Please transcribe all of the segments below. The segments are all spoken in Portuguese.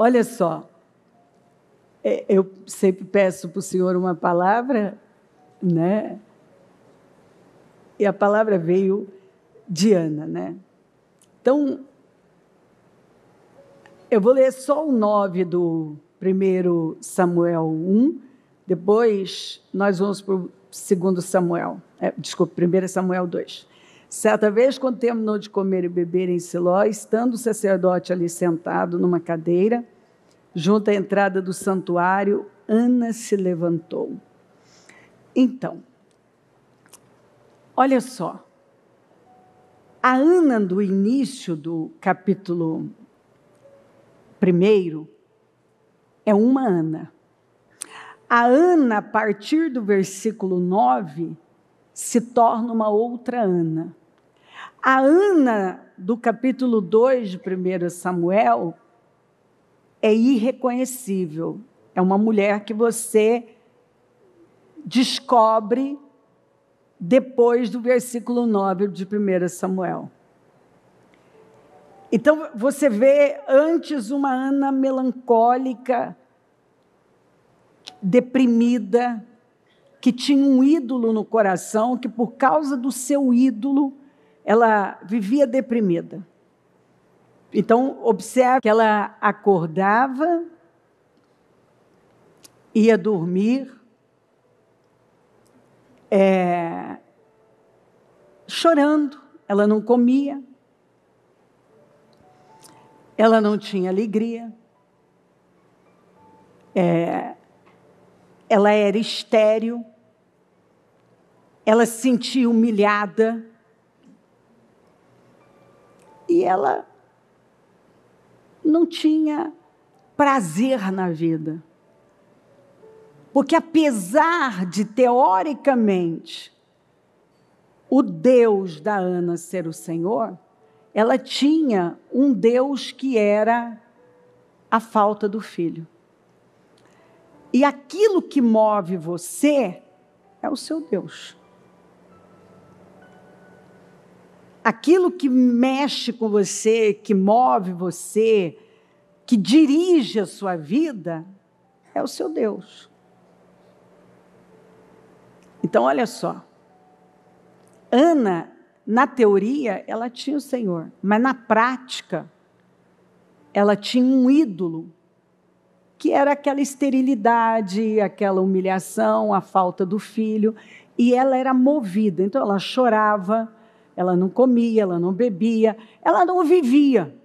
Olha só, eu sempre peço para o Senhor uma palavra, né? E a palavra veio de Ana, né? Então, eu vou ler só o 9 do 1 Samuel 1, depois nós vamos para o 2 Samuel, 1 Samuel 2. Certa vez, quando terminou de comer e beber em Siló, estando o sacerdote ali sentado numa cadeira, junto à entrada do santuário, Ana se levantou. Então, olha só, a Ana do início do capítulo 1 é uma Ana. A Ana, a partir do versículo 9, se torna uma outra Ana. A Ana do capítulo 2 de 1 Samuel é irreconhecível. É uma mulher que você descobre depois do versículo 9 de 1 Samuel. Então, você vê antes uma Ana melancólica, deprimida, que tinha um ídolo no coração, que por causa do seu ídolo, ela vivia deprimida. Então, observe que ela acordava, ia dormir, chorando, ela não comia, ela não tinha alegria, ela era estéril, ela se sentia humilhada e ela não tinha prazer na vida. Porque apesar de, teoricamente, o Deus da Ana ser o Senhor, ela tinha um Deus que era a falta do filho. E aquilo que move você é o seu Deus. Aquilo que mexe com você, que move você, que dirige a sua vida, é o seu Deus. Então, olha só. Ana, na teoria, ela tinha o Senhor, mas na prática, ela tinha um ídolo, que era aquela esterilidade, aquela humilhação, a falta do filho, e ela era movida. Então, ela chorava, ela não comia, ela não bebia, ela não vivia.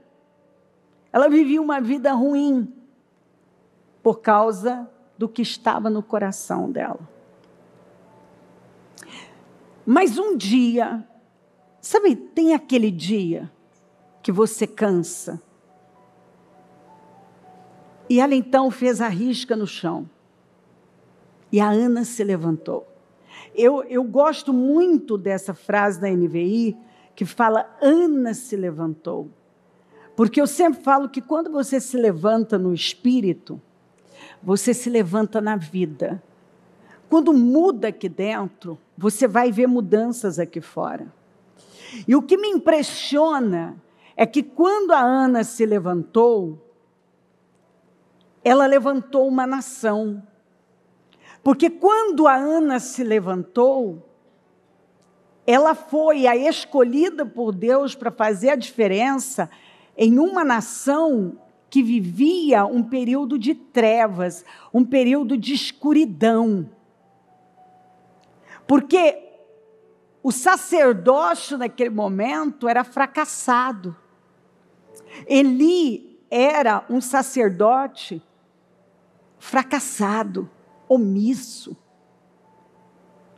Ela vivia uma vida ruim, por causa do que estava no coração dela. Mas um dia, sabe, tem aquele dia que você cansa. E ela então fez a risca no chão. E a Ana se levantou. Eu gosto muito dessa frase da NVI, que fala, Ana se levantou. Porque eu sempre falo que quando você se levanta no espírito, você se levanta na vida. Quando muda aqui dentro, você vai ver mudanças aqui fora. E o que me impressiona é que quando a Ana se levantou, ela levantou uma nação. Porque quando a Ana se levantou, ela foi a escolhida por Deus para fazer a diferença em uma nação que vivia um período de trevas, um período de escuridão. Porque o sacerdócio naquele momento era fracassado. Eli era um sacerdote fracassado, omisso,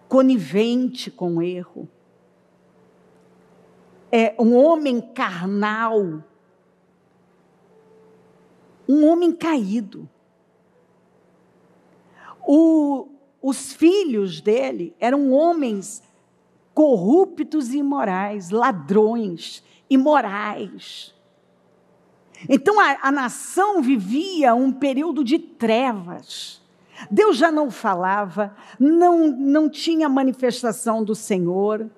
conivente com o erro. Um homem carnal, um homem caído. Os filhos dele eram homens corruptos e imorais, ladrões, imorais. Então a nação vivia um período de trevas. Deus já não falava, não tinha manifestação do Senhor,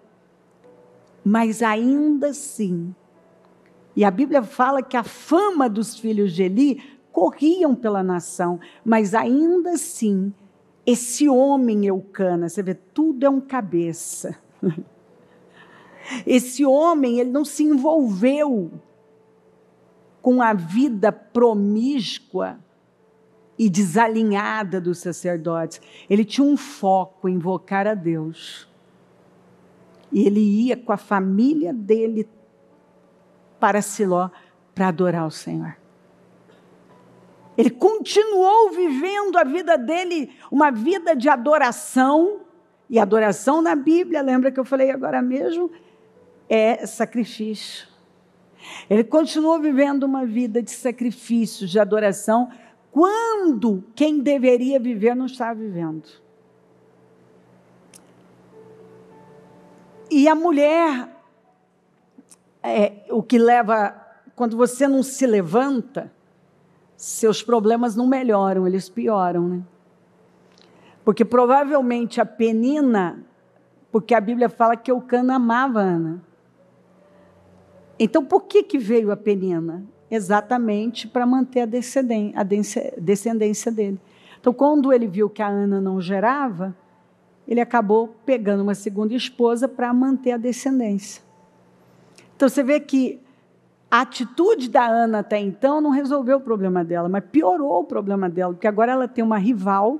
mas ainda assim, e a Bíblia fala que a fama dos filhos de Eli corriam pela nação, mas ainda assim, esse homem Eucana, você vê, tudo é um cabeça. Esse homem, ele não se envolveu com a vida promíscua e desalinhada dos sacerdotes. Ele tinha um foco, invocar a Deus. E ele ia com a família dele para Siló para adorar o Senhor. Ele continuou vivendo a vida dele, uma vida de adoração. E adoração na Bíblia, lembra que eu falei agora mesmo? É sacrifício. Ele continuou vivendo uma vida de sacrifício, de adoração, quando quem deveria viver não estava vivendo. E a mulher, o que leva, quando você não se levanta, seus problemas não melhoram, eles pioram, né? Porque provavelmente a Penina, porque a Bíblia fala que Eucana amava Ana. Então, por que veio a Penina? Exatamente para manter a descendência dele. Então, quando ele viu que a Ana não gerava, ele acabou pegando uma segunda esposa para manter a descendência. Então, você vê que a atitude da Ana até então não resolveu o problema dela, mas piorou o problema dela, porque agora ela tem uma rival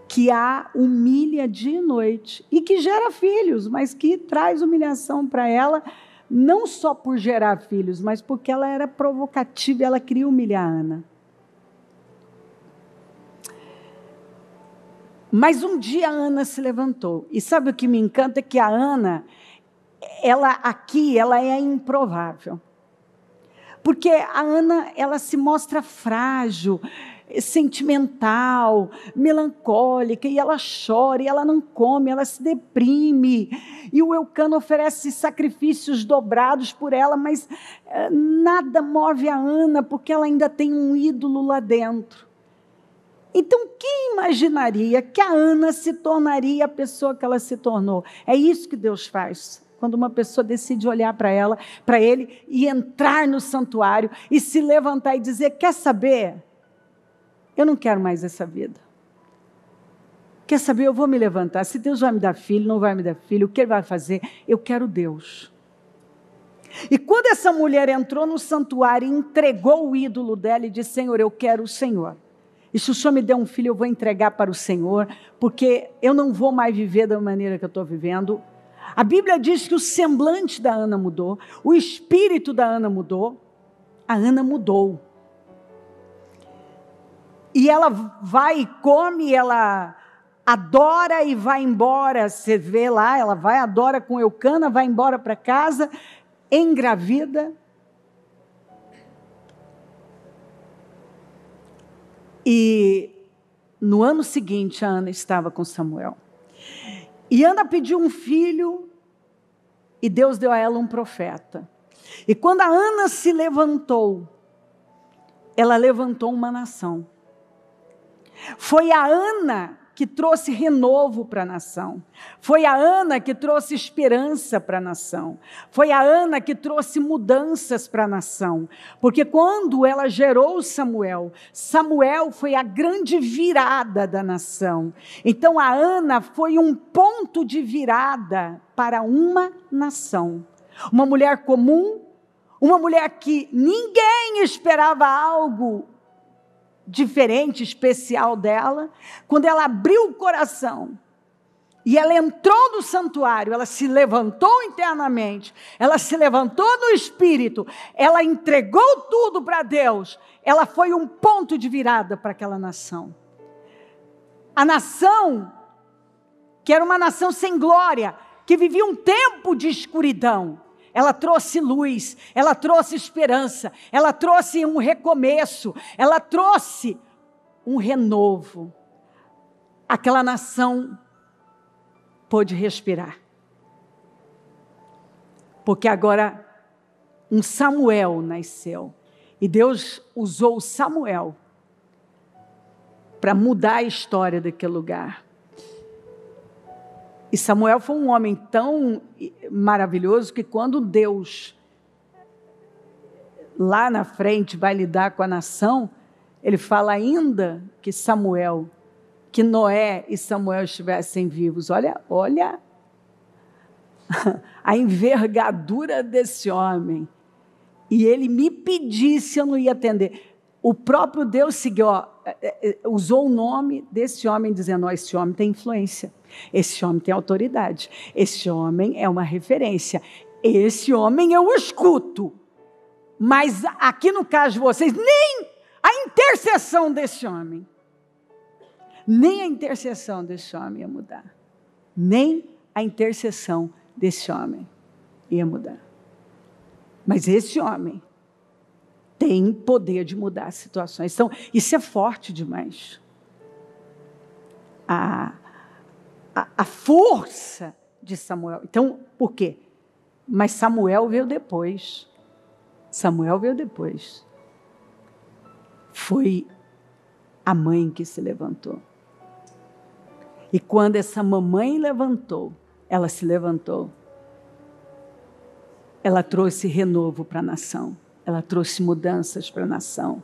que a humilha dia e noite, e que gera filhos, mas que traz humilhação para ela, não só por gerar filhos, mas porque ela era provocativa e ela queria humilhar a Ana. Mas um dia a Ana se levantou, e sabe o que me encanta? É que a Ana, ela é improvável, porque a Ana, ela se mostra frágil, sentimental, melancólica, e ela chora, e ela não come, ela se deprime, e o Eucana oferece sacrifícios dobrados por ela, mas nada move a Ana, porque ela ainda tem um ídolo lá dentro. Então, quem imaginaria que a Ana se tornaria a pessoa que ela se tornou? É isso que Deus faz, quando uma pessoa decide olhar para ele, e entrar no santuário, e se levantar e dizer, quer saber? Eu não quero mais essa vida. Quer saber? Eu vou me levantar. Se Deus vai me dar filho, não vai me dar filho, o que Ele vai fazer? Eu quero Deus. E quando essa mulher entrou no santuário e entregou o ídolo dela e disse, Senhor, eu quero o Senhor. E se o Senhor me der um filho, eu vou entregar para o Senhor, porque eu não vou mais viver da maneira que eu estou vivendo. A Bíblia diz que o semblante da Ana mudou, o espírito da Ana mudou, a Ana mudou. E ela vai e come, ela adora e vai embora. Você vê lá, ela vai, adora com Eucana, vai embora para casa, engravida. E no ano seguinte, a Ana estava com Samuel. E Ana pediu um filho, e Deus deu a ela um profeta. E quando a Ana se levantou, ela levantou uma nação. Foi a Ana que trouxe renovo para a nação. Foi a Ana que trouxe esperança para a nação. Foi a Ana que trouxe mudanças para a nação. Porque quando ela gerou Samuel, Samuel foi a grande virada da nação. Então a Ana foi um ponto de virada para uma nação. Uma mulher comum, uma mulher que ninguém esperava algo diferente, especial dela. Quando ela abriu o coração e ela entrou no santuário, ela se levantou internamente, ela se levantou no espírito, ela entregou tudo para Deus, ela foi um ponto de virada para aquela nação. A nação, que era uma nação sem glória, que vivia um tempo de escuridão, ela trouxe luz, ela trouxe esperança, ela trouxe um recomeço, ela trouxe um renovo. Aquela nação pôde respirar. Porque agora um Samuel nasceu. E Deus usou o Samuel para mudar a história daquele lugar. E Samuel foi um homem tão maravilhoso que quando Deus lá na frente vai lidar com a nação, ele fala ainda que Samuel, que Noé e Samuel estivessem vivos. Olha a envergadura desse homem. E ele me pedisse, eu não ia atender. O próprio Deus seguiu, usou o nome desse homem, dizendo, esse homem tem influência, esse homem tem autoridade, esse homem é uma referência, esse homem eu escuto. Mas aqui no caso de vocês, nem a intercessão desse homem, nem a intercessão desse homem ia mudar. Nem a intercessão desse homem ia mudar. Mas esse homem tem poder de mudar situações. Então, isso é forte demais. A força de Samuel. Então, por quê? Mas Samuel veio depois. Samuel veio depois. Foi a mãe que se levantou. E quando essa mamãe levantou, ela se levantou. Ela trouxe renovo para a nação. Ela trouxe mudanças para a nação.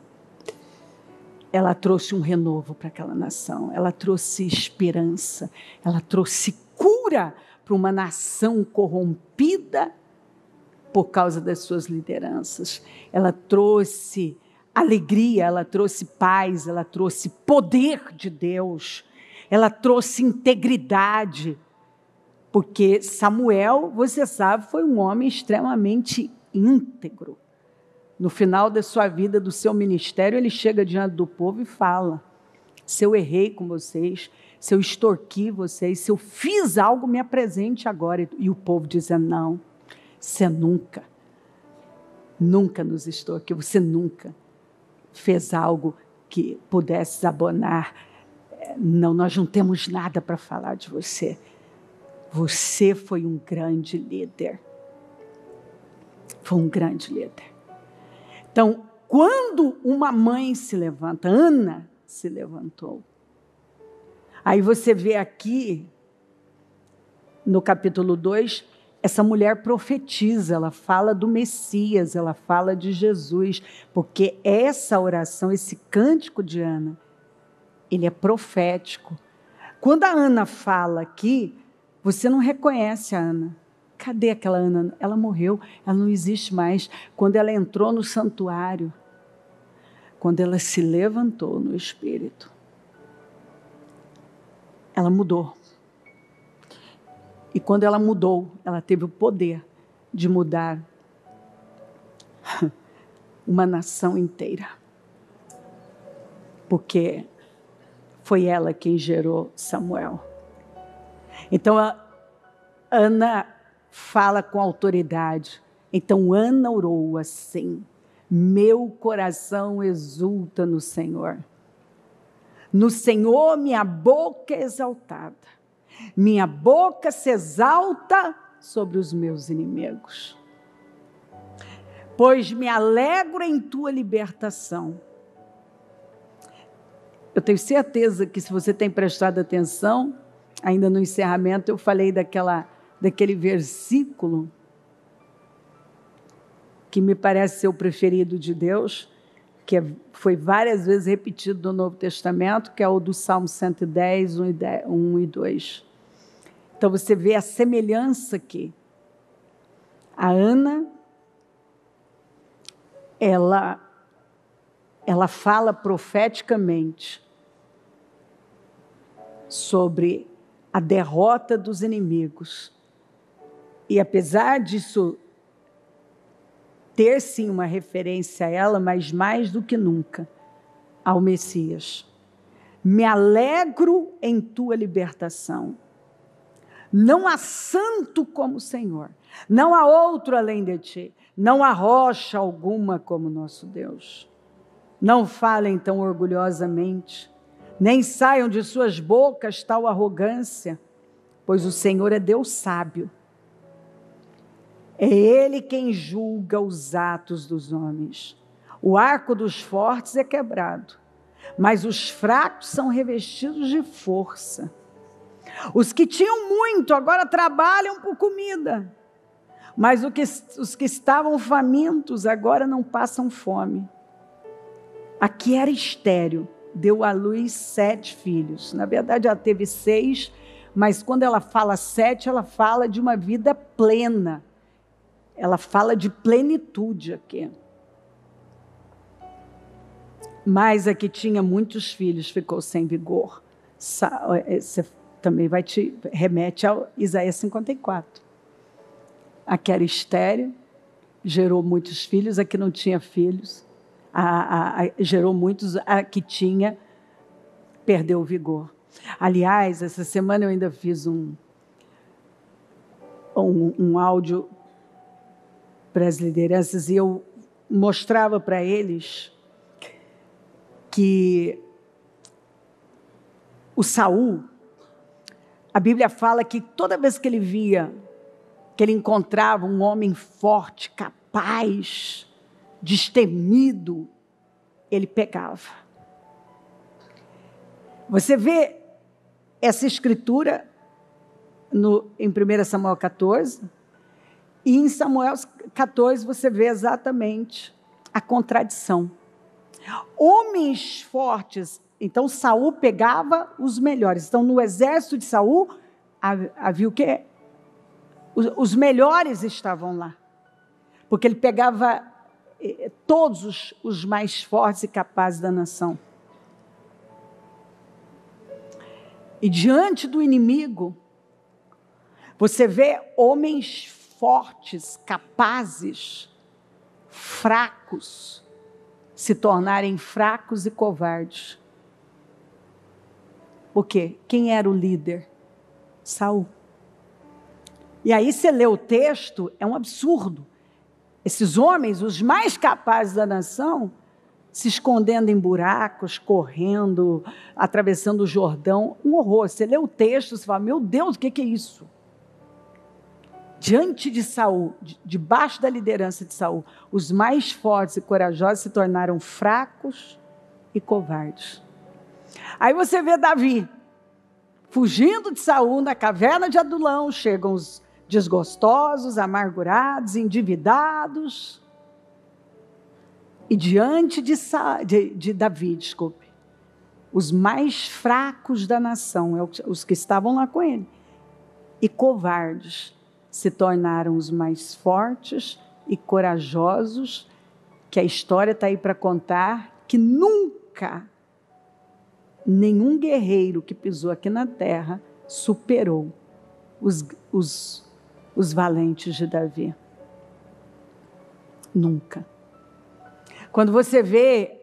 Ela trouxe um renovo para aquela nação. Ela trouxe esperança. Ela trouxe cura para uma nação corrompida por causa das suas lideranças. Ela trouxe alegria, ela trouxe paz, ela trouxe poder de Deus. Ela trouxe integridade. Porque Samuel, você sabe, foi um homem extremamente íntegro. No final da sua vida, do seu ministério, ele chega diante do povo e fala, se eu errei com vocês, se eu extorqui vocês, se eu fiz algo, me apresente agora. E o povo dizendo, não, você nunca nos extorquiu, você nunca fez algo que pudesse abonar. Não, nós não temos nada para falar de você. Você foi um grande líder. Foi um grande líder. Então, quando uma mãe se levanta, Ana se levantou. Aí você vê aqui, no capítulo 2, essa mulher profetiza, ela fala do Messias, ela fala de Jesus, porque essa oração, esse cântico de Ana, ele é profético. Quando a Ana fala aqui, você não reconhece a Ana. Cadê aquela Ana? Ela morreu, ela não existe mais. Quando ela entrou no santuário, quando ela se levantou no Espírito, ela mudou. E quando ela mudou, ela teve o poder de mudar uma nação inteira. Porque foi ela quem gerou Samuel. Então, a Ana fala com autoridade. Então, Ana orou assim, meu coração exulta no Senhor. No Senhor, minha boca é exaltada. Minha boca se exalta sobre os meus inimigos. Pois me alegro em tua libertação. Eu tenho certeza que se você tem prestado atenção, ainda no encerramento eu falei daquele versículo que me parece ser o preferido de Deus, que foi várias vezes repetido no Novo Testamento, que é o do Salmo 110, 1 e 2. Então você vê a semelhança aqui. A Ana, ela fala profeticamente sobre a derrota dos inimigos. E apesar disso ter sim uma referência a ela, mas mais do que nunca ao Messias. Me alegro em tua libertação. Não há santo como o Senhor, não há outro além de ti, não há rocha alguma como nosso Deus. Não falem tão orgulhosamente, nem saiam de suas bocas tal arrogância, pois o Senhor é Deus sábio. É Ele quem julga os atos dos homens. O arco dos fortes é quebrado, mas os fracos são revestidos de força. Os que tinham muito agora trabalham por comida. Mas os que estavam famintos agora não passam fome. A que era estéril deu à luz 7 filhos. Na verdade, ela teve 6, mas quando ela fala 7, ela fala de uma vida plena. Ela fala de plenitude aqui. Mas a que tinha muitos filhos ficou sem vigor. Você também remete ao Isaías 54. A que era estéril gerou muitos filhos, a que não tinha filhos gerou muitos, a que tinha perdeu o vigor. Aliás, essa semana eu ainda fiz um áudio para as lideranças e eu mostrava para eles que o Saul, a Bíblia fala que toda vez que ele via, que ele encontrava um homem forte, capaz, destemido, ele pegava. Você vê essa escritura em 1 Samuel 14, e em Samuel 14 você vê exatamente a contradição. Homens fortes, então Saul pegava os melhores. Então no exército de Saul havia o quê? Os melhores estavam lá, porque ele pegava todos os mais fortes e capazes da nação. E diante do inimigo, você vê homens fortes, capazes, fracos, se tornarem fracos e covardes. Por quê? Quem era o líder? Saul. E aí você lê o texto, é um absurdo. Esses homens, os mais capazes da nação, se escondendo em buracos, correndo, atravessando o Jordão, um horror. Você lê o texto, você fala, meu Deus, o que é isso? Diante de Saul, debaixo da liderança de Saul, os mais fortes e corajosos se tornaram fracos e covardes. Aí você vê Davi, fugindo de Saul, na caverna de Adulão, chegam os desgostosos, amargurados, endividados. E diante de Davi, os mais fracos da nação, os que estavam lá com ele, e covardes, se tornaram os mais fortes e corajosos, que a história está aí para contar, que nunca nenhum guerreiro que pisou aqui na terra superou os valentes de Davi. Nunca. Quando você vê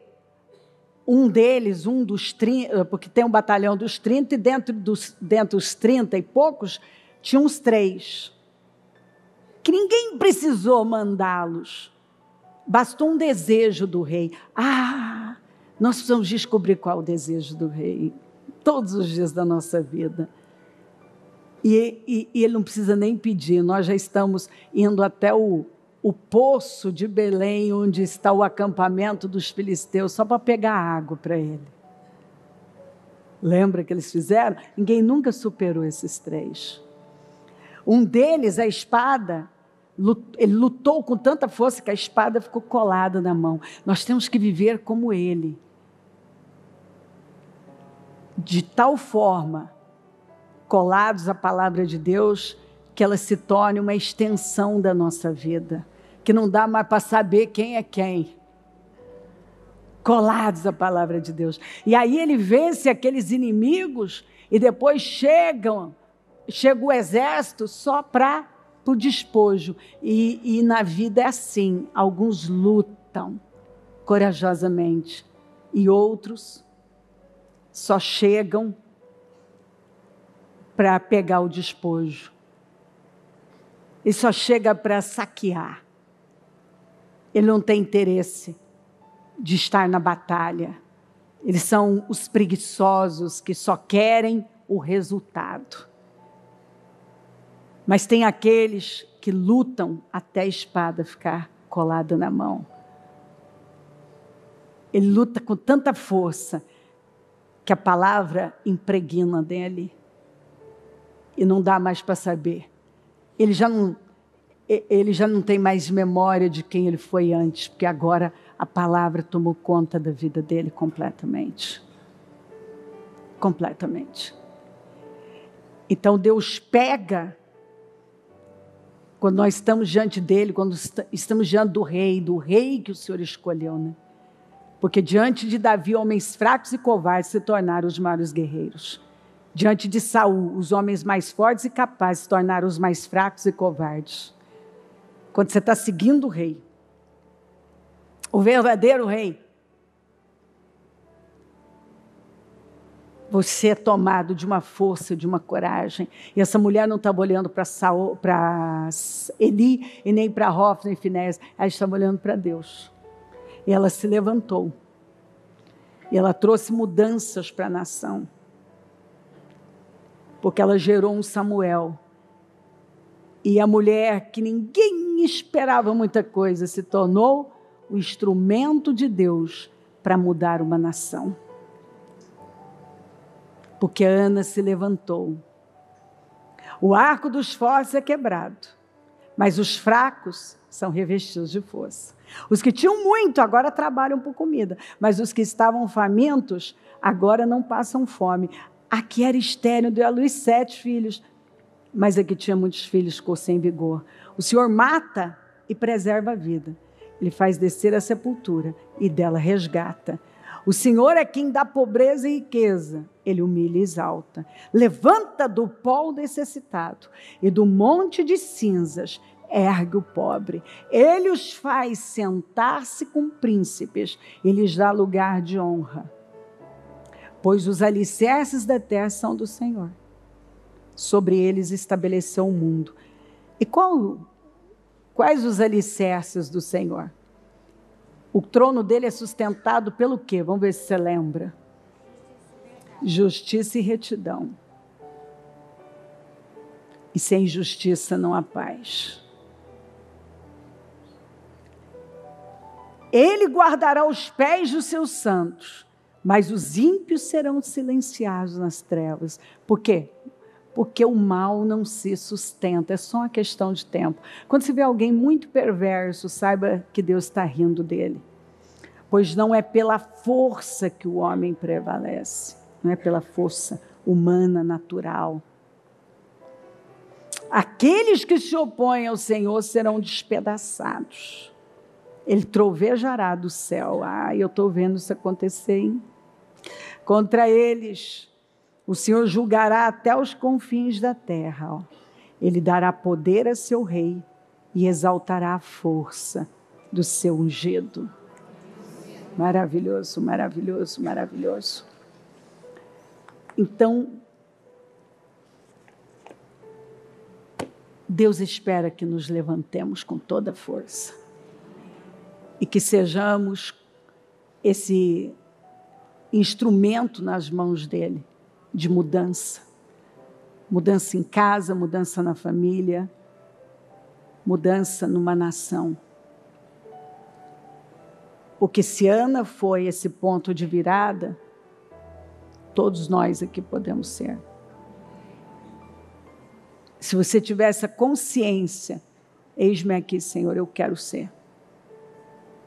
um deles, dos 30, porque tem um batalhão dos 30, e dentro dos 30 e poucos, tinha uns 3, que ninguém precisou mandá-los. Bastou um desejo do rei. Nós precisamos descobrir qual é o desejo do rei, todos os dias da nossa vida. E ele não precisa nem pedir, nós já estamos indo até o poço de Belém, onde está o acampamento dos filisteus, só para pegar água para ele. Lembra que eles fizeram? Ninguém nunca superou esses 3. Um deles, a espada, ele lutou com tanta força que a espada ficou colada na mão. Nós temos que viver como ele, de tal forma, colados à palavra de Deus, que ela se torne uma extensão da nossa vida, que não dá mais para saber quem é quem. Colados à palavra de Deus. E aí ele vence aqueles inimigos e depois chega o exército só para o despojo. E na vida é assim, alguns lutam corajosamente e outros só chegam para pegar o despojo. Ele só chega para saquear. Ele não tem interesse de estar na batalha. Eles são os preguiçosos que só querem o resultado. Mas tem aqueles que lutam até a espada ficar colada na mão. Ele luta com tanta força que a palavra impregna dele e não dá mais para saber. Ele já não... ele já não tem mais memória de quem ele foi antes, porque agora a palavra tomou conta da vida dele completamente. Completamente. Então Deus pega, quando nós estamos diante dele, quando estamos diante do rei que o Senhor escolheu, né? Porque diante de Davi, homens fracos e covardes se tornaram os maiores guerreiros. Diante de Saul, os homens mais fortes e capazes se tornaram os mais fracos e covardes. Quando você está seguindo o rei, o verdadeiro rei, você é tomado de uma força, de uma coragem. E essa mulher não estava olhando para Eli e nem para Hofni e Finés, ela estava olhando para Deus. E ela se levantou. E ela trouxe mudanças para a nação. Porque ela gerou um Samuel. E a mulher, que ninguém esperava muita coisa, se tornou o instrumento de Deus para mudar uma nação. Porque Ana se levantou. O arco dos fortes é quebrado, mas os fracos são revestidos de força. Os que tinham muito agora trabalham por comida, mas os que estavam famintos agora não passam fome. Aqui era estéril, deu à luz 7 filhos, mas aqui tinha muitos filhos, ficou sem vigor. O Senhor mata e preserva a vida. Ele faz descer a sepultura e dela resgata. O Senhor é quem dá pobreza e riqueza. Ele humilha e exalta. Levanta do pó o necessitado e do monte de cinzas ergue o pobre. Ele os faz sentar-se com príncipes e lhes dá lugar de honra. Pois os alicerces da terra são do Senhor. Sobre eles estabeleceu o mundo. E quais os alicerces do Senhor? O trono dele é sustentado pelo quê? Vamos ver se você lembra. Justiça e retidão. E sem justiça não há paz. Ele guardará os pés dos seus santos, mas os ímpios serão silenciados nas trevas. Por quê? Porque o mal não se sustenta, é só uma questão de tempo. Quando você vê alguém muito perverso, saiba que Deus está rindo dele. Pois não é pela força que o homem prevalece, não é pela força humana, natural. Aqueles que se opõem ao Senhor serão despedaçados. Ele trovejará do céu. Eu estou vendo isso acontecer, hein? Contra eles, o Senhor julgará até os confins da terra. Ele dará poder a seu rei e exaltará a força do seu ungido. Maravilhoso, maravilhoso, maravilhoso. Então, Deus espera que nos levantemos com toda a força e que sejamos esse instrumento nas mãos dele de mudança. Mudança em casa, mudança na família, mudança numa nação. Porque se Ana foi esse ponto de virada, todos nós aqui podemos ser. Se você tiver essa consciência, eis-me aqui, Senhor, eu quero ser.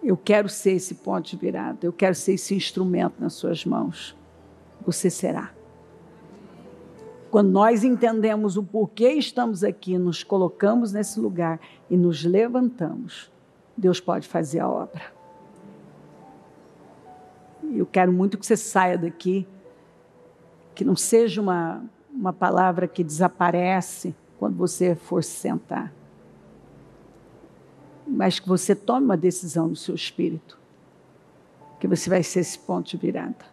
Eu quero ser esse ponto de virada, eu quero ser esse instrumento nas suas mãos. Você será. Quando nós entendemos o porquê estamos aqui, nos colocamos nesse lugar e nos levantamos, Deus pode fazer a obra. Eu quero muito que você saia daqui, que não seja uma palavra que desaparece quando você for se sentar, mas que você tome uma decisão no seu espírito, que você vai ser esse ponto de virada,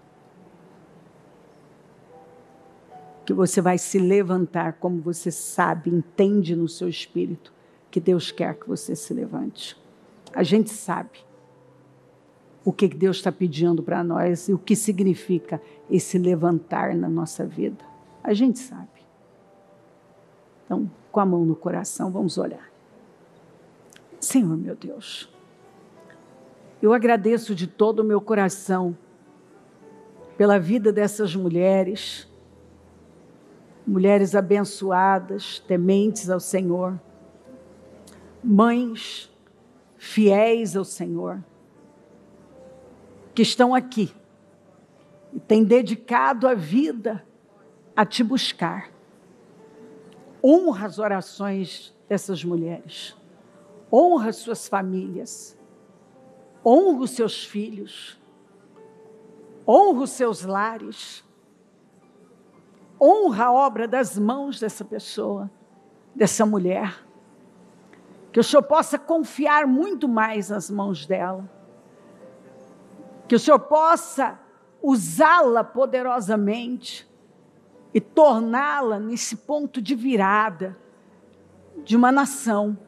que você vai se levantar como você sabe, entende no seu espírito, que Deus quer que você se levante. A gente sabe o que Deus está pedindo para nós e o que significa esse levantar na nossa vida. A gente sabe. Então, com a mão no coração, vamos orar. Senhor, meu Deus, eu agradeço de todo o meu coração pela vida dessas mulheres, mulheres abençoadas, tementes ao Senhor, mães fiéis ao Senhor, que estão aqui e têm dedicado a vida a te buscar. Honra as orações dessas mulheres, honra as suas famílias, honra os seus filhos, honra os seus lares, honra a obra das mãos dessa pessoa, dessa mulher, que o Senhor possa confiar muito mais nas mãos dela, que o Senhor possa usá-la poderosamente e torná-la nesse ponto de virada de uma nação,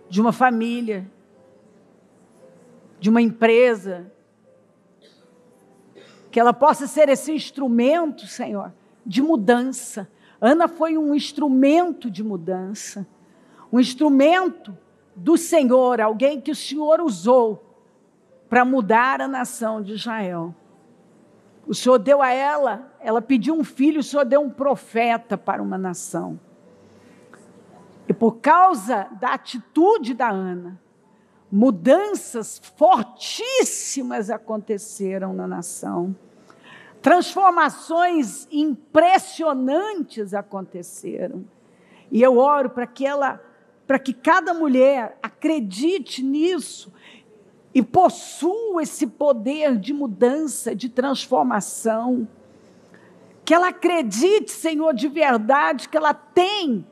de uma família, de uma empresa, que ela possa ser esse instrumento, Senhor, de mudança. Ana foi um instrumento de mudança, um instrumento do Senhor, alguém que o Senhor usou para mudar a nação de Israel. O Senhor deu a ela pediu um filho, o Senhor deu um profeta para uma nação. E por causa da atitude da Ana, mudanças fortíssimas aconteceram na nação. Transformações impressionantes aconteceram. E eu oro para que cada mulher acredite nisso e possua esse poder de mudança, de transformação. Que ela acredite, Senhor, de verdade, que ela tem,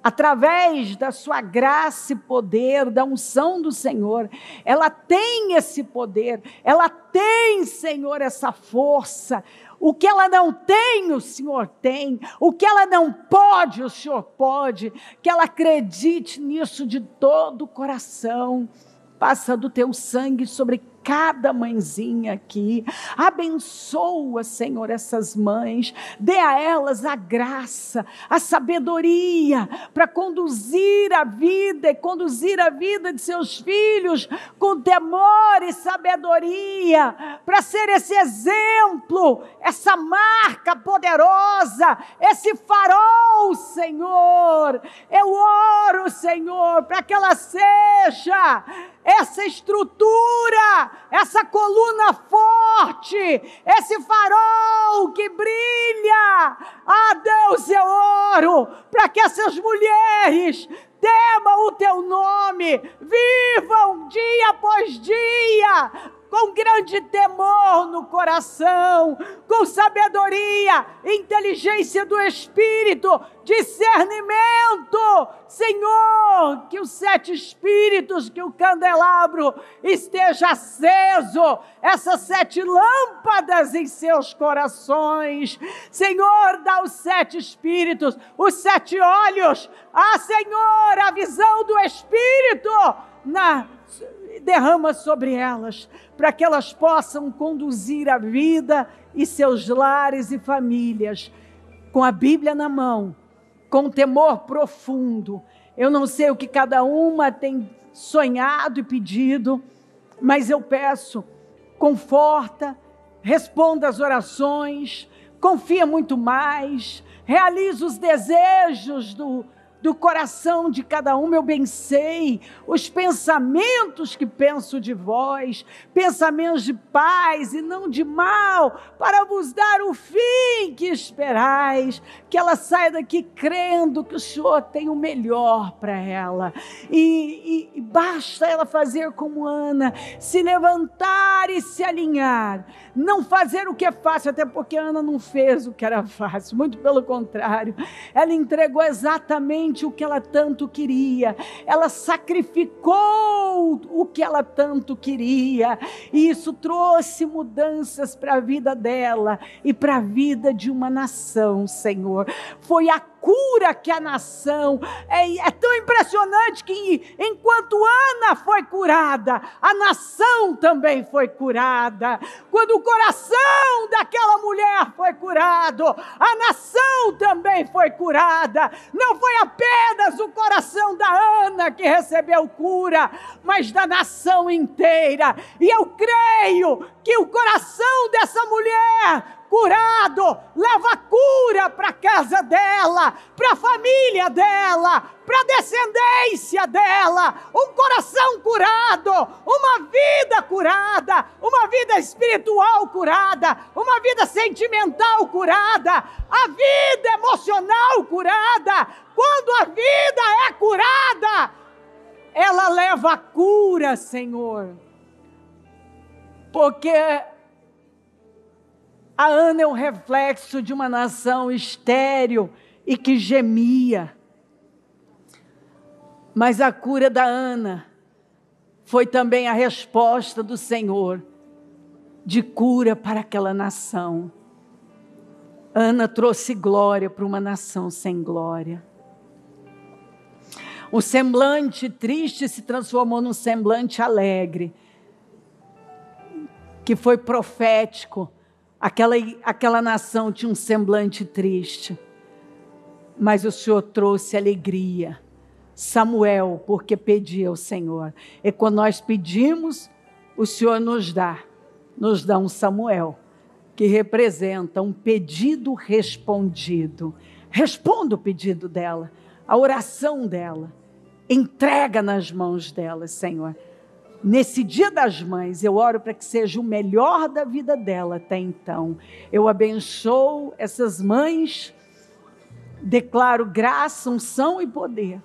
através da sua graça e poder, da unção do Senhor, ela tem esse poder, ela tem, Senhor, essa força. O que ela não tem, o Senhor tem. O que ela não pode, o Senhor pode. Que ela acredite nisso de todo o coração. Passa do teu sangue sobre cada mãezinha aqui. Abençoa, Senhor, essas mães. Dê a elas a graça, a sabedoria para conduzir a vida e conduzir a vida de seus filhos com temor e sabedoria, para ser esse exemplo, essa marca poderosa, esse farol, Senhor. Eu oro, Senhor, para que ela seja essa estrutura, essa coluna forte, esse farol que brilha. Ah, Deus, eu oro para que essas mulheres temam o teu nome, vivam dia após dia, com grande temor no coração, com sabedoria, inteligência do Espírito, discernimento. Senhor, que os 7 Espíritos, que o candelabro esteja aceso, essas 7 lâmpadas em seus corações. Senhor, dá os 7 Espíritos, os 7 olhos. Ah, Senhor, a visão do Espírito derrama sobre elas, para que elas possam conduzir a vida e seus lares e famílias, com a Bíblia na mão, com temor profundo. Eu não sei o que cada uma tem sonhado e pedido, mas eu peço, conforta, responda as orações, confia muito mais, realiza os desejos do coração de cada uma. Eu bem sei os pensamentos que penso de vós, pensamentos de paz e não de mal, para vos dar o fim que esperais. Que ela saia daqui crendo que o Senhor tem o melhor para ela, e basta ela fazer como Ana, se levantar e se alinhar, não fazer o que é fácil, até porque Ana não fez o que era fácil, muito pelo contrário, ela entregou exatamente o que ela tanto queria, ela sacrificou o que ela tanto queria, e isso trouxe mudanças para a vida dela e para a vida de uma nação, Senhor. Foi a cura que a nação, é tão impressionante que enquanto Ana foi curada, a nação também foi curada. Quando o coração daquela mulher foi curado, a nação também foi curada. Não foi apenas o coração da Ana que recebeu cura, mas da nação inteira. E eu creio que o coração dessa mulher curado. Leva cura para a casa dela, para a família dela, para a descendência dela. Um coração curado, uma vida curada, uma vida espiritual curada, uma vida sentimental curada, a vida emocional curada. Quando a vida é curada, ela leva a cura, Senhor. Porque a Ana é um reflexo de uma nação estéril e que gemia. Mas a cura da Ana foi também a resposta do Senhor de cura para aquela nação. Ana trouxe glória para uma nação sem glória. O semblante triste se transformou num semblante alegre, que foi profético. Aquela nação tinha um semblante triste, mas o Senhor trouxe alegria. Samuel, porque pedia ao Senhor. E quando nós pedimos, o Senhor nos dá um Samuel, que representa um pedido respondido. Responda o pedido dela, a oração dela. Entrega nas mãos dela, Senhor. Nesse dia das mães, eu oro para que seja o melhor da vida dela até então. Eu abençoo essas mães, declaro graça, unção e poder.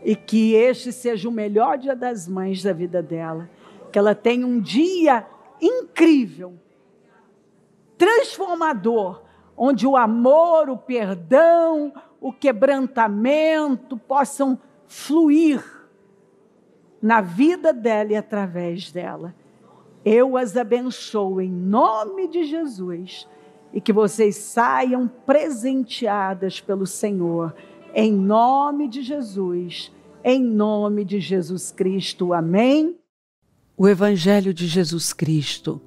E que este seja o melhor dia das mães da vida dela. Que ela tenha um dia incrível, transformador, onde o amor, o perdão, o quebrantamento possam fluir na vida dela e através dela. Eu as abençoo em nome de Jesus e que vocês saiam presenteadas pelo Senhor, em nome de Jesus, em nome de Jesus Cristo. Amém? O Evangelho de Jesus Cristo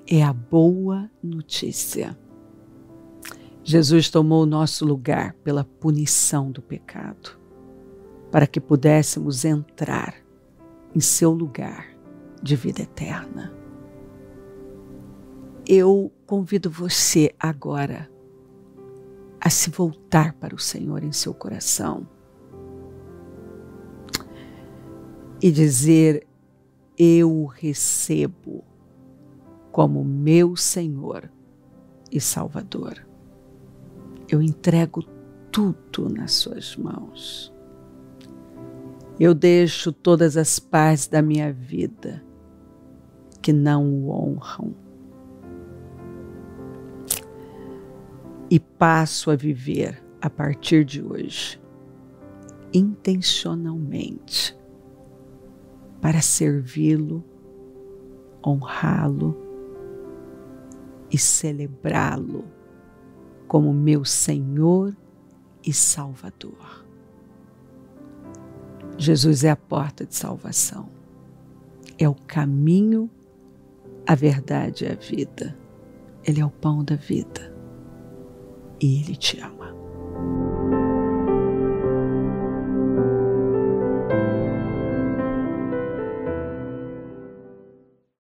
é a boa notícia. Jesus tomou o nosso lugar pela punição do pecado, para que pudéssemos entrar em seu lugar de vida eterna. Eu convido você agora a se voltar para o Senhor em seu coração e dizer: eu o recebo como meu Senhor e Salvador. Eu entrego tudo nas suas mãos. Eu deixo todas as partes da minha vida que não o honram e passo a viver a partir de hoje intencionalmente para servi-lo, honrá-lo e celebrá-lo como meu Senhor e Salvador. Jesus é a porta de salvação, é o caminho, a verdade e a vida. Ele é o pão da vida e Ele te ama.